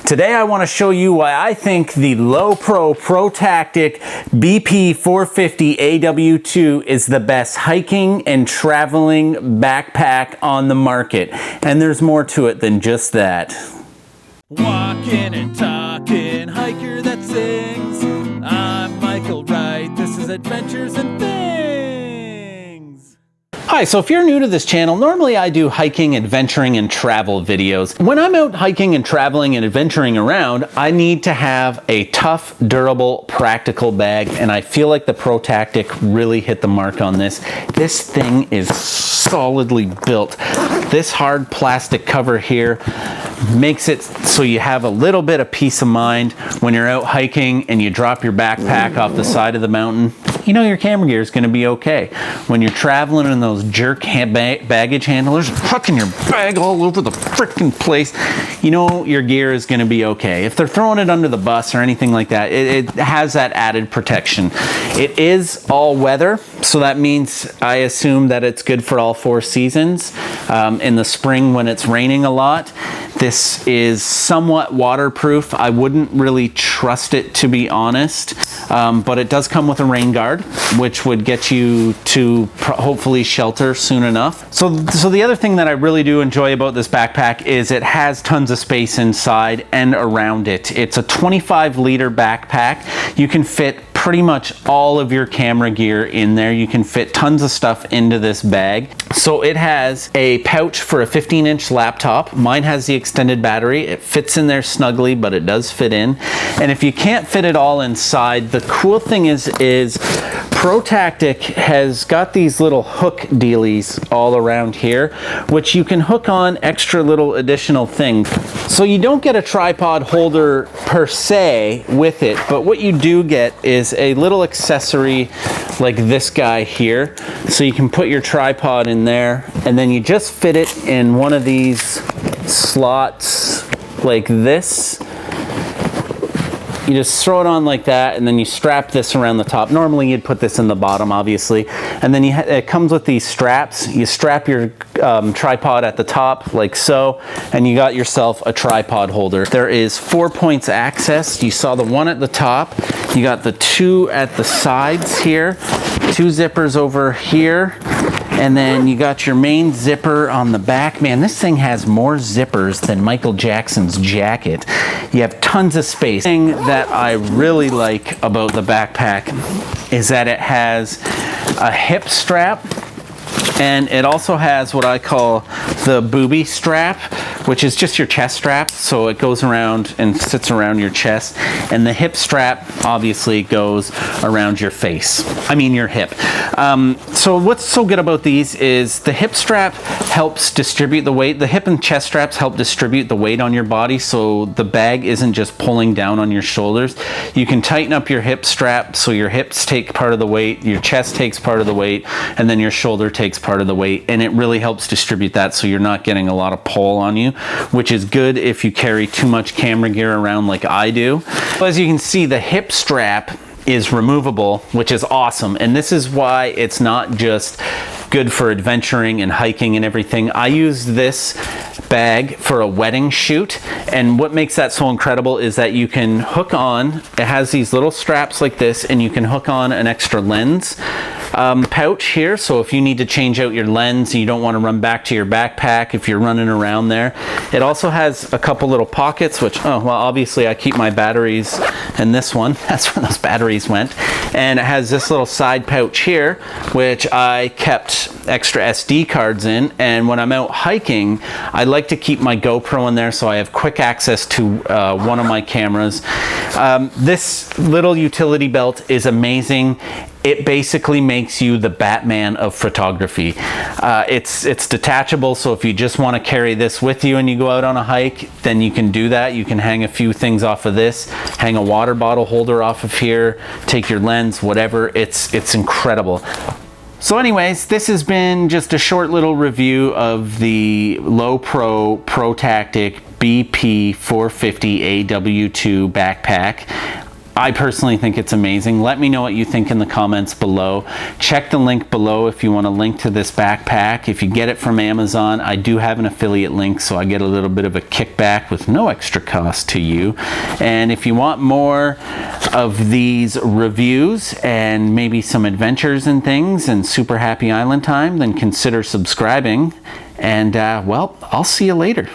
Today I want to show you why I think the lowepro protactic bp450 aw11 is the best hiking and traveling backpack on the market. And there's more to it than just that. Walking and talking, hiker that sings. I'm Michael Wright, this is Adventures and Things. Hi, so if you're new to this channel, normally I do hiking, adventuring, and travel videos. When I'm out hiking and traveling and adventuring around, I need to have a tough, durable, practical bag, and I feel like the protactic really hit the mark on this. This thing is solidly built. This hard plastic cover here makes it so you have a little bit of peace of mind when you're out hiking and you drop your backpack off the side of the mountain. You know your camera gear is going to be okay. When you're traveling in those jerk baggage handlers, hucking your bag all over the freaking place, you know your gear is going to be okay. If they're throwing it under the bus or anything like that, it has that added protection. It is all weather, so that means I assume that it's good for all 4 seasons. In the spring when it's raining a lot, this is somewhat waterproof. I wouldn't really trust it, to be honest, but it does come with a rain guard, which would get you to hopefully shelter soon enough. So the other thing that I really do enjoy about this backpack is it has tons of space inside and around it. It's a 25-liter backpack. You can fit pretty much all of your camera gear in there. You can fit tons of stuff into this bag. So it has a pouch for a 15-inch laptop. Mine has the extended battery. It fits in there snugly, but it does fit in. And if you can't fit it all inside, the cool thing is Protactic has got these little hook dealies all around here, which you can hook on extra little additional things. So you don't get a tripod holder per se with it, but what you do get is a little accessory like this guy here. So you can put your tripod in there, and then you just fit it in one of these slots like this. You just throw it on like that, and then you strap this around the top. Normally you'd put this in the bottom, obviously. And then it comes with these straps. You strap your tripod at the top like so, and you got yourself a tripod holder. There is 4 points access. You saw the one at the top. You got the 2 at the sides here, 2 zippers over here, and then you got your main zipper on the back. Man, this thing has more zippers than Michael Jackson's jacket. You have tons of space. The thing that I really like about the backpack is that it has a hip strap, and it also has what I call the booby strap, which is just your chest strap. So it goes around and sits around your chest, and the hip strap obviously goes around your face. I mean your hip. So what's so good about these is the hip strap helps distribute the weight. The hip and chest straps help distribute the weight on your body, so the bag isn't just pulling down on your shoulders. You can tighten up your hip strap so your hips take part of the weight, your chest takes part of the weight, and then your shoulder takes part of the weight, and it really helps distribute that so you're not getting a lot of pull on you, which is good if you carry too much camera gear around like I do. As you can see, the hip strap is removable, which is awesome, and this is why it's not just good for adventuring and hiking and everything. I use this bag for a wedding shoot, and what makes that so incredible is that you can hook on, it has these little straps like this, and you can hook on an extra lens pouch here, so if you need to change out your lens and you don't want to run back to your backpack if you're running around there. It also has a couple little pockets, which, oh well, obviously I keep my batteries in this one. That's where those batteries went. And it has this little side pouch here, which I kept extra SD cards in, and when I'm out hiking, I like to keep my GoPro in there so I have quick access to one of my cameras. This little utility belt is amazing. It basically makes you the Batman of photography. It's detachable, so if you just want to carry this with you and you go out on a hike, then you can do that. You can hang a few things off of this, hang a water bottle holder off of here, take your lens, whatever. It's incredible. So anyways, this has been just a short little review of the lowepro protactic bp450 aw11 backpack. I personally think it's amazing. Let me know what you think in the comments below. Check the link below if you want a link to this backpack. If you get it from Amazon, I do have an affiliate link, so I get a little bit of a kickback with no extra cost to you. And if you want more of these reviews and maybe some adventures and things and super happy island time, then consider subscribing. And well, I'll see you later.